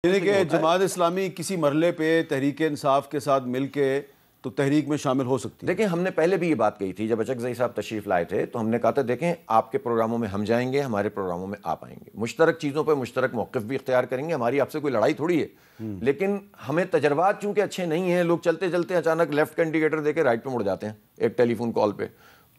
یعنی کہ جماعت اسلامی کسی مرحلے پہ تحریک انصاف کے ساتھ مل کے تو تحریک میں شامل ہو سکتی ہے؟ دیکھیں ہم نے پہلے بھی یہ بات کہی تھی جب اچکزئی صاحب تشریف لائے تھے تو ہم نے کہا تھا دیکھیں آپ کے پروگراموں میں ہم جائیں گے، ہمارے پروگراموں میں آپ آئیں گے، مشترک چیزوں پہ مشترک موقف بھی اختیار کریں گے، ہماری آپ سے کوئی لڑائی تھوڑی ہے، لیکن ہمیں تجربات چونکہ اچھے نہیں ہیں، لوگ چلتے چلتے اچانک لیفٹ کا انڈیکیٹر دے کے رائٹ پہ مڑ جاتے ہیں ایک ٹیلی فون کال پہ،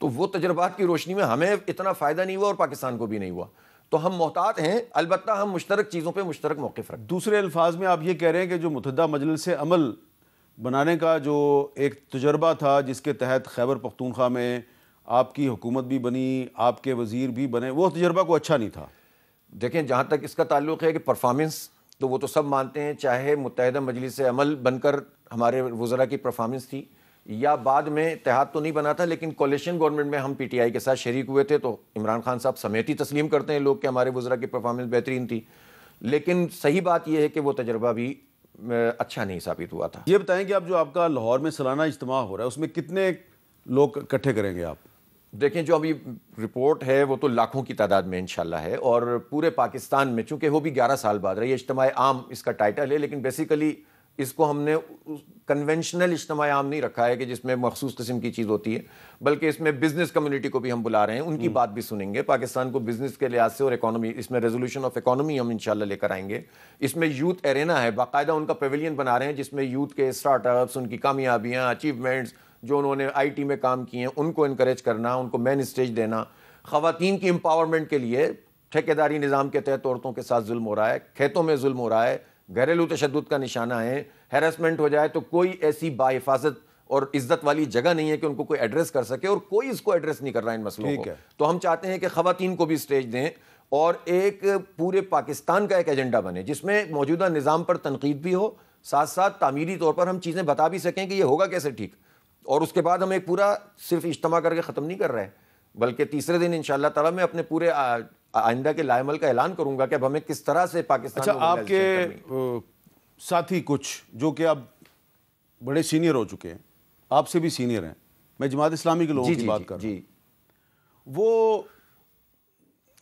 تو وہ تجربات کی روشنی میں ہمیں اتنا فائدہ نہیں ہوا اور پاکستان کو بھی نہیں ہوا، تو ہم محتاط ہیں، البتہ ہم مشترک چیزوں پہ مشترک موقف رکھیں۔ دوسرے الفاظ میں آپ یہ کہہ رہے ہیں کہ جو متحدہ مجلس عمل بنانے کا جو ایک تجربہ تھا جس کے تحت خیبر پختونخوا میں آپ کی حکومت بھی بنی، آپ کے وزیر بھی بنے، وہ تجربہ کو اچھا نہیں تھا؟ دیکھیں جہاں تک اس کا تعلق ہے کہ پرفارمنس تو وہ تو سب مانتے ہیں، چاہے متحدہ مجلس عمل بن کر ہمارے وزراء کی پرفارمنس تھی یا بعد میں اتحاد تو نہیں بنا تھا لیکن کولیشن گورنمنٹ میں ہم پی ٹی آئی کے ساتھ شریک ہوئے تھے، تو عمران خان صاحب سمیت ہی تسلیم کرتے ہیں لوگ کہ ہمارے وزراء کی پرفارمنس بہترین تھی، لیکن صحیح بات یہ ہے کہ وہ تجربہ بھی اچھا نہیں ثابت ہوا تھا۔ یہ بتائیں کہ اب جو آپ کا لاہور میں سالانہ اجتماع ہو رہا ہے اس میں کتنے لوگ اکٹھے کریں گے آپ؟ دیکھیں جو ابھی رپورٹ ہے وہ تو لاکھوں کی تعداد میں انشاءاللہ ہے، اور پورے پاکستان میں چونکہ وہ بھی 11 سال بعد رہی ہے، اجتماع عام اس کا ٹائٹل ہے، لیکن بیسیکلی اس کو ہم نے کنونشنل اجتماع عام نہیں رکھا ہے کہ جس میں مخصوص قسم کی چیز ہوتی ہے، بلکہ اس میں بزنس کمیونٹی کو بھی ہم بلا رہے ہیں، ان کی بات بھی سنیں گے، پاکستان کو بزنس کے لحاظ سے اور اکانومی، اس میں ریزولوشن آف اکانومی ہم انشاءاللہ لے کر آئیں گے، اس میں یوتھ ایرینا ہے، باقاعدہ ان کا پیویلین بنا رہے ہیں جس میں یوتھ کے اسٹارٹ اپس، ان کی کامیابیاں، اچیومنٹس جو انہوں نے آئی ٹی میں کام کیے ہیں ان کو انکریج کرنا، ان کو مین اسٹیج دینا، خواتین کی امپاورمنٹ کے لیے ٹھیکیداری نظام کے تحت عورتوں کے ساتھ ظلم ہو رہا ہے، کھیتوں میں ظلم ہو رہا ہے، گھریلو تشدد کا نشانہ ہے، ہیراسمنٹ ہو جائے تو کوئی ایسی باحفاظت اور عزت والی جگہ نہیں ہے کہ ان کو کوئی ایڈریس کر سکے، اور کوئی اس کو ایڈریس نہیں کر رہا ان مسئلوں کو، تو ہم چاہتے ہیں کہ خواتین کو بھی اسٹیج دیں اور ایک پورے پاکستان کا ایک ایجنڈا بنے جس میں موجودہ نظام پر تنقید بھی ہو، ساتھ ساتھ تعمیری طور پر ہم چیزیں بتا بھی سکیں کہ یہ ہوگا کیسے ٹھیک، اور اس کے بعد ہم ایک پورا صرف اجتماع کر کے ختم نہیں کر رہے، بلکہ تیسرے دن انشاءاللہ تعالیٰ میں اپنے پورے آئندہ کے لائے عمل کا اعلان کروں گا کہ اب ہمیں کس طرح سے پاکستان اچھا، آپ کے ساتھی کچھ جو کہ اب بڑے سینئر ہو چکے ہیں، آپ سے بھی سینئر ہیں، میں جماعت اسلامی کے لوگوں کی بات کر رہا ہوں، وہ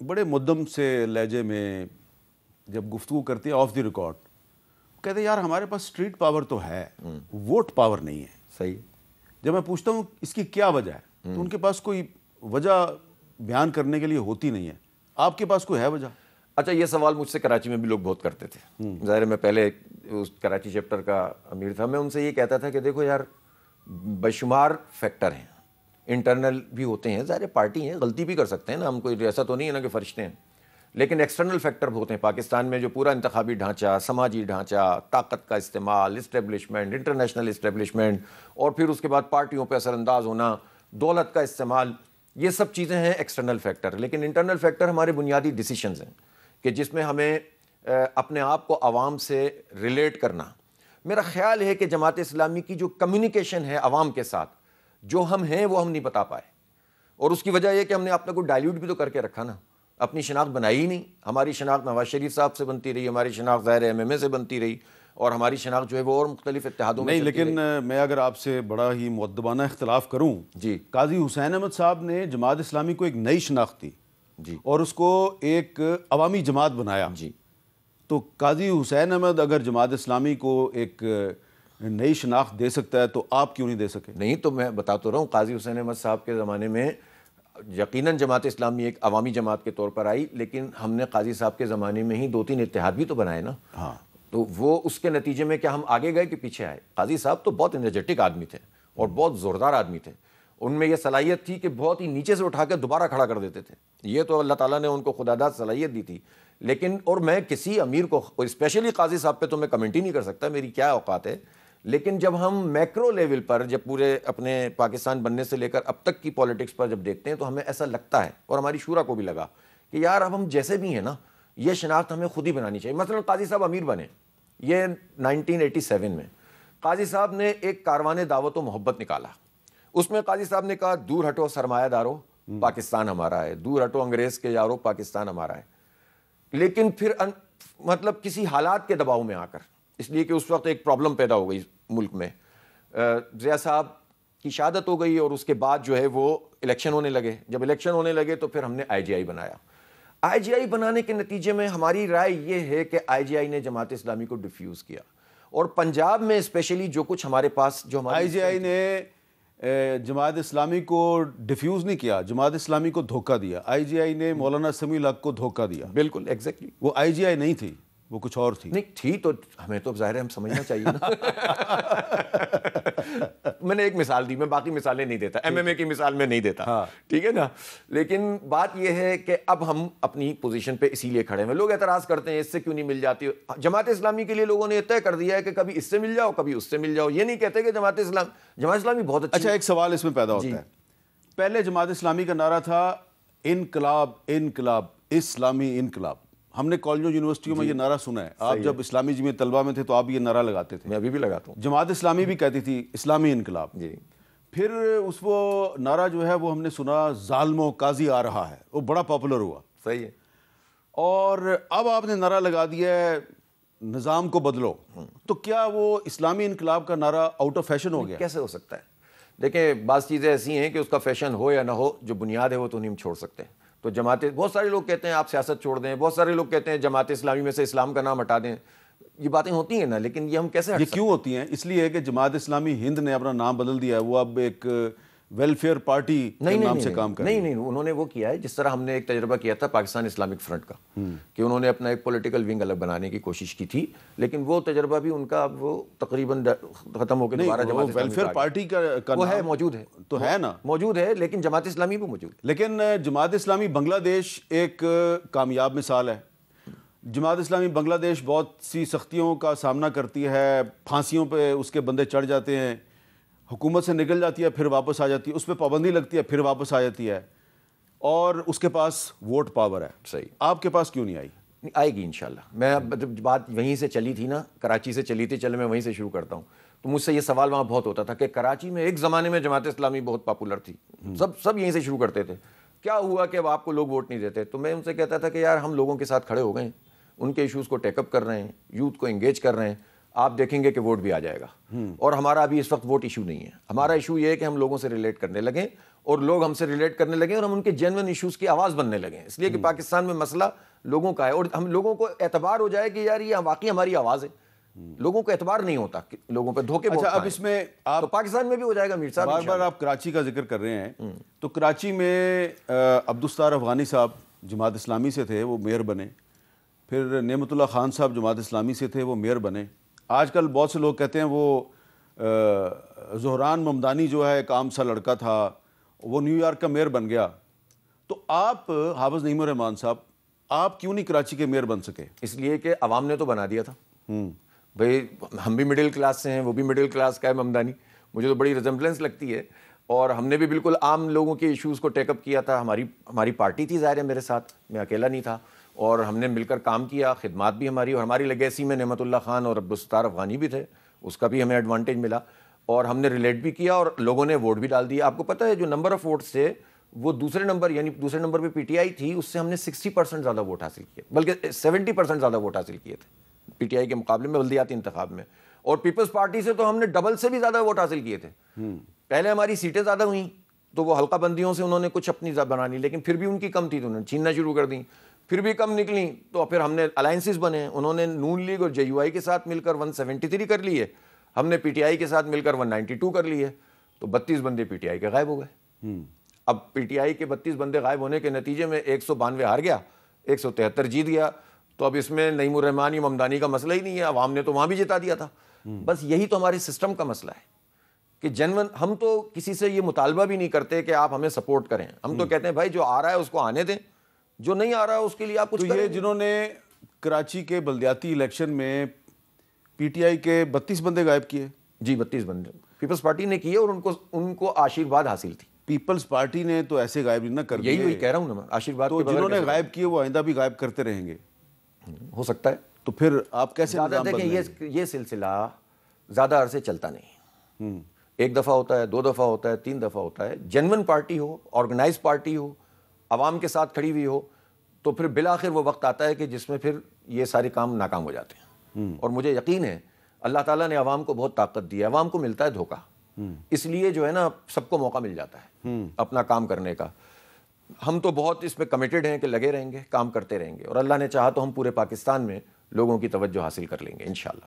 بڑے مدم سے لہجے میں جب گفتگو کرتے ہیں آف دی ریکارڈ کہتے ہیں یار ہمارے پاس اسٹریٹ پاور تو ہے، ووٹ پاور نہیں ہے۔ صحیح۔ جب میں پوچھتا ہوں اس کی کیا وجہ ہے تو ان کے پاس کوئی وجہ بیان کرنے کے لیے ہوتی نہیں ہے، آپ کے پاس کوئی ہے وجہ؟ اچھا، یہ سوال مجھ سے کراچی میں بھی لوگ بہت کرتے تھے، ظاہر میں پہلے اس کراچی چیپٹر کا امیر تھا، میں ان سے یہ کہتا تھا کہ دیکھو یار بے شمار فیکٹر ہیں، انٹرنل بھی ہوتے ہیں، ظاہر پارٹی ہیں، غلطی بھی کر سکتے ہیں نا، ہم کوئی ایسا تو نہیں ہے نا کہ فرشتے ہیں، لیکن ایکسٹرنل فیکٹر ہوتے ہیں پاکستان میں جو پورا انتخابی ڈھانچہ، سماجی ڈھانچہ، طاقت کا استعمال، اسٹیبلشمنٹ، انٹرنیشنل اسٹیبلشمنٹ، اور پھر اس کے بعد پارٹیوں پہ اثر انداز ہونا، دولت کا استعمال، یہ سب چیزیں ہیں ایکسٹرنل فیکٹر، لیکن انٹرنل فیکٹر ہمارے بنیادی ڈیسیشنز ہیں کہ جس میں ہمیں اپنے آپ کو عوام سے ریلیٹ کرنا۔ میرا خیال ہے کہ جماعت اسلامی کی جو کمیونیکیشن ہے عوام کے ساتھ، جو ہم ہیں وہ ہم نہیں بتا پائے، اور اس کی وجہ یہ کہ ہم نے اپنے کو ڈائلیوٹ بھی تو کر کے رکھا نا، اپنی شناخت بنائی ہی نہیں، ہماری شناخت نواز شریف صاحب سے بنتی رہی، ہماری شناخت ظاہر ایم ایم اے سے بنتی رہی، اور ہماری شناخت جو ہے وہ اور مختلف اتحادوں میں نہیں، لیکن میں اگر آپ سے بڑا ہی مؤدبانہ اختلاف کروں، جی، قاضی حسین احمد صاحب نے جماعت اسلامی کو ایک نئی شناخت دی جی، اور اس کو ایک عوامی جماعت بنایا، جی، تو قاضی حسین احمد اگر جماعت اسلامی کو ایک نئی شناخت دے سکتا ہے تو آپ کیوں نہیں دے سکے؟ نہیں تو میں بتا تو رہا ہوں، قاضی حسین احمد صاحب کے زمانے میں یقیناً جماعت اسلامی ایک عوامی جماعت کے طور پر آئی، لیکن ہم نے قاضی صاحب کے زمانے میں ہی 2-3 اتحاد بھی تو بنائے نا، ہاں، تو وہ اس کے نتیجے میں کیا ہم آگے گئے کہ پیچھے آئے؟ قاضی صاحب تو بہت انرجیٹک آدمی تھے اور بہت زوردار آدمی تھے، ان میں یہ صلاحیت تھی کہ بہت ہی نیچے سے اٹھا کے دوبارہ کھڑا کر دیتے تھے، یہ تو اللہ تعالیٰ نے ان کو خداداد صلاحیت دی تھی، لیکن اور میں کسی امیر کو اسپیشلی قاضی صاحب پہ تو میں کمنٹ ہی نہیں کر سکتا، میری کیا اوقات ہے، لیکن جب ہم میکرو لیول پر جب پورے اپنے پاکستان بننے سے لے کر اب تک کی پالیٹکس پر جب دیکھتے ہیں تو ہمیں ایسا لگتا ہے، اور ہماری شورا کو بھی لگا کہ یار اب ہم جیسے بھی ہیں نا، یہ شناخت ہمیں خود ہی بنانی چاہیے۔ مثلا قاضی صاحب امیر بنے، یہ 1987 میں قاضی صاحب نے ایک کاروان دعوت و محبت نکالا، اس میں قاضی صاحب نے کہا دور ہٹو سرمایہ دارو، پاکستان ہمارا ہے، دور ہٹو انگریز کے یارو، پاکستان ہمارا ہے، لیکن پھر مطلب کسی حالات کے دباؤ میں آ کر، اس لیے کہ اس وقت ایک پرابلم پیدا ہو گئی ملک میں، ضیاء صاحب کی شہادت ہو گئی اور اس کے بعد جو ہے وہ الیکشن ہونے لگے، جب الیکشن ہونے لگے تو پھر ہم نے آئی جی آئی بنایا۔ آئی جی آئی بنانے کے نتیجے میں ہماری رائے یہ ہے کہ آئی جی آئی نے جماعت اسلامی کو ڈیفیوز کیا، اور پنجاب میں اسپیشلی جو کچھ ہمارے پاس جو آئی جی آئی نے جماعت اسلامی کو ڈیفیوز نہیں کیا، جماعت اسلامی کو دھوکہ دیا. آئی جی آئی نے مولانا سمیع الحق کو دھوکہ دیا. بالکل ایگزیکٹلی. وہ آئی جی آئی نہیں تھی، وہ کچھ اور تھی. نہیں تھی تو ہمیں تو ظاہر ہے ہم سمجھنا چاہیے نا. میں نے ایک مثال دی، میں باقی مثالیں نہیں دیتا، ایم ایم اے کی مثال میں نہیں دیتا، ٹھیک ہے نا. لیکن بات یہ ہے کہ اب ہم اپنی پوزیشن پہ اسی لیے کھڑے ہیں. لوگ اعتراض کرتے ہیں اس سے کیوں نہیں مل جاتی. جماعت اسلامی کے لیے لوگوں نے طے کر دیا ہے کہ کبھی اس سے مل جاؤ کبھی اس سے مل جاؤ. یہ نہیں کہتے کہ جماعت اسلامی بہت اچھی. اچھا ایک سوال اس میں پیدا ہوتا ہے. پہلے جماعت اسلامی کا نعرہ تھا انقلاب انقلاب اسلامی انقلاب. ہم نے کالجوں یونیورسٹیوں میں یہ نعرہ سنا ہے. آپ جب اسلامی جمعیت طلبہ میں تھے تو آپ یہ نعرہ لگاتے تھے. میں ابھی بھی لگاتا ہوں. جماعت اسلامی بھی کہتی تھی اسلامی انقلاب. جی. پھر اس وہ نعرہ جو ہے وہ ہم نے سنا ظالم و قاضی آ رہا ہے، وہ بڑا پاپولر ہوا. صحیح ہے. اور اب آپ نے نعرہ لگا دیا ہے نظام کو بدلو. تو کیا وہ اسلامی انقلاب کا نعرہ آؤٹ آف فیشن ہو گیا؟ کیسے ہو سکتا ہے؟ دیکھیں بعض چیزیں ایسی ہیں کہ اس کا فیشن ہو یا نہ ہو، جو بنیاد ہے وہ تو نہیں ہم چھوڑ سکتے. تو بہت سارے لوگ کہتے ہیں آپ سیاست چھوڑ دیں، بہت سارے لوگ کہتے ہیں جماعت اسلامی میں سے اسلام کا نام ہٹا دیں. یہ باتیں ہوتی ہیں نا، لیکن یہ ہم کیسے یہ کیوں ہوتی ہیں؟ اس لیے کہ جماعت اسلامی ہند نے اپنا نام بدل دیا ہے، وہ اب ایک ویلفیئر پارٹی کے نام سے کام کر رہی ہے. نہیں، انہوں نے وہ کیا ہے جس طرح ہم نے ایک تجربہ کیا تھا پاکستان اسلامک فرنٹ کا، کہ انہوں نے اپنا ایک پولیٹیکل ونگ الگ بنانے کی کوشش کی تھی، لیکن وہ تجربہ بھی ان کا اب وہ تقریباً ختم ہو کے دوبارہ جماعت ویلفیئر پارٹی کا وہ ہے، موجود ہے تو ہے نا، موجود ہے، لیکن جماعت اسلامی بھی موجود ہے. لیکن جماعت اسلامی بنگلہ دیش ایک کامیاب مثال ہے. جماعت اسلامی بنگلہ دیش بہت سی سختیوں کا سامنا کرتی ہے، پھانسیوں پہ اس کے بندے چڑھ جاتے ہیں، حکومت سے نکل جاتی ہے پھر واپس آ جاتی ہے، اس پہ پابندی لگتی ہے پھر واپس آ جاتی ہے، اور اس کے پاس ووٹ پاور ہے. صحیح. آپ کے پاس کیوں نہیں آئی؟ آئے گی انشاءاللہ. میں بات وہیں سے چلی تھی نا، کراچی سے چلی تھی، چلے میں وہیں سے شروع کرتا ہوں. تو مجھ سے یہ سوال وہاں بہت ہوتا تھا کہ کراچی میں ایک زمانے میں جماعت اسلامی بہت پاپولر تھی، سب یہیں سے شروع کرتے تھے، کیا ہوا کہ اب آپ کو لوگ ووٹ نہیں دیتے؟ تو میں ان سے کہتا تھا کہ یار ہم لوگوں کے ساتھ کھڑے ہو گئے ہیں، ان کے ایشوز کو ٹیک اپ کر رہے ہیں، یوتھ کو انگیج کر رہے ہیں، آپ دیکھیں گے کہ ووٹ بھی آ جائے گا. اور ہمارا ابھی اس وقت ووٹ ایشو نہیں ہے. ہمارا ایشو یہ ہے کہ ہم لوگوں سے ریلیٹ کرنے لگیں اور لوگ ہم سے ریلیٹ کرنے لگیں اور ہم ان کے جینوئن ایشوز کی آواز بننے لگیں. اس لیے کہ پاکستان میں مسئلہ لوگوں کا ہے اور ہم لوگوں کو اعتبار ہو جائے کہ یار یہ واقعی ہماری آواز ہے. لوگوں کو اعتبار نہیں ہوتا، لوگوں پہ دھوکے. اچھا اب اس میں آپ تو پاکستان میں بھی ہو جائے گا. میر صاحب بار بار آپ کراچی کا ذکر کر رہے ہیں، تو کراچی میں عبدالستار افغانی صاحب جماعت اسلامی سے تھے، وہ میئر بنے. پھر نعمت اللہ خان صاحب جماعت اسلامی سے تھے، وہ میئر بنے. آج کل بہت سے لوگ کہتے ہیں وہ زہران ممدانی جو ہے ایک عام سا لڑکا تھا، وہ نیو یارک کا میئر بن گیا. تو آپ حافظ نعیم الرحمان صاحب، آپ کیوں نہیں کراچی کے میئر بن سکے؟ اس لیے کہ عوام نے تو بنا دیا تھا. بھئی ہم بھی مڈل کلاس سے ہیں، وہ بھی مڈل کلاس کا ہے ممدانی، مجھے تو بڑی ریزمبلنس لگتی ہے. اور ہم نے بھی بالکل عام لوگوں کے ایشوز کو ٹیک اپ کیا تھا. ہماری پارٹی تھی ظاہر ہے میرے ساتھ، میں اکیلا نہیں تھا، اور ہم نے مل کر کام کیا. خدمات بھی ہماری، اور ہماری لیگیسی میں نعمت اللہ خان اور عبدالستار افغانی بھی تھے، اس کا بھی ہمیں ایڈوانٹیج ملا. اور ہم نے ریلیٹ بھی کیا اور لوگوں نے ووٹ بھی ڈال دیا. آپ کو پتہ ہے جو نمبر آف ووٹس تھے وہ دوسرے نمبر پہ پی ٹی آئی تھی، اس سے ہم نے 60% زیادہ ووٹ حاصل کیے، بلکہ 70% زیادہ ووٹ حاصل کیے تھے پی ٹی آئی کے مقابلے میں بلدیاتی انتخاب میں. اور پیپلز پارٹی سے تو ہم نے ڈبل سے بھی زیادہ ووٹ حاصل کیے تھے. پہلے ہماری سیٹیں زیادہ ہوئیں تو وہ حلقہ بندیوں سے انہوں نے کچھ اپنی بنا لی، لیکن پھر بھی ان کی کم تھی تو انہوں نے چھیننا شروع کر دیں. پھر بھی کم نکلیں تو پھر ہم نے الائنسز بنے. انہوں نے نون لیگ اور جے یو آئی کے ساتھ مل کر 173 کر لی ہے، ہم نے پی ٹی آئی کے ساتھ مل کر 192 کر لی ہے. تو 32 بندے پی ٹی آئی کے غائب ہو گئے. اب پی ٹی آئی کے 32 بندے غائب ہونے کے نتیجے میں 192 ہار گیا، 173 جیت گیا. تو اب اس میں نعیم الرحمان یا ممدانی کا مسئلہ ہی نہیں ہے، عوام نے تو وہاں بھی جتا دیا تھا. بس یہی تو ہمارے سسٹم کا مسئلہ ہے کہ جنون ہم تو کسی سے یہ مطالبہ بھی نہیں کرتے کہ آپ ہمیں سپورٹ کریں. ہم تو کہتے ہیں بھائی جو آ رہا ہے اس کو آنے دیں، جو نہیں آ رہا ہے اس کے لیے آپ کچھ کریں. یہ جنہوں نے کراچی کے بلدیاتی الیکشن میں پی ٹی آئی کے 32 بندے غائب کیے. جی 32 بندے پیپلز پارٹی نے کیے اور ان کو آشیرواد حاصل تھی. پیپلز پارٹی نے تو ایسے غائب نہیں نہ کر دیے. یہی کہہ رہا ہوں نا میں، آشیرواد. تو جنہوں نے غائب کیے وہ آئندہ بھی غائب کرتے رہیں گے. ہو سکتا ہے. تو پھر آپ کیسے زیادہ دیکھیں یہ سلسلہ زیادہ عرصے چلتا نہیں. ایک دفعہ ہوتا ہے، 2 دفعہ ہوتا ہے، 3 دفعہ ہوتا ہے. جنون پارٹی ہو، آرگنائز پارٹی ہو، عوام کے ساتھ کھڑی ہوئی ہو، تو پھر بالآخر وہ وقت آتا ہے کہ جس میں پھر یہ سارے کام ناکام ہو جاتے ہیں. اور مجھے یقین ہے اللہ تعالیٰ نے عوام کو بہت طاقت دی ہے. عوام کو ملتا ہے دھوکہ، اس لیے جو ہے نا سب کو موقع مل جاتا ہے اپنا کام کرنے کا. ہم تو بہت اس میں کمیٹڈ ہیں کہ لگے رہیں گے، کام کرتے رہیں گے، اور اللہ نے چاہا تو ہم پورے پاکستان میں لوگوں کی توجہ حاصل کر لیں گے انشاءاللہ۔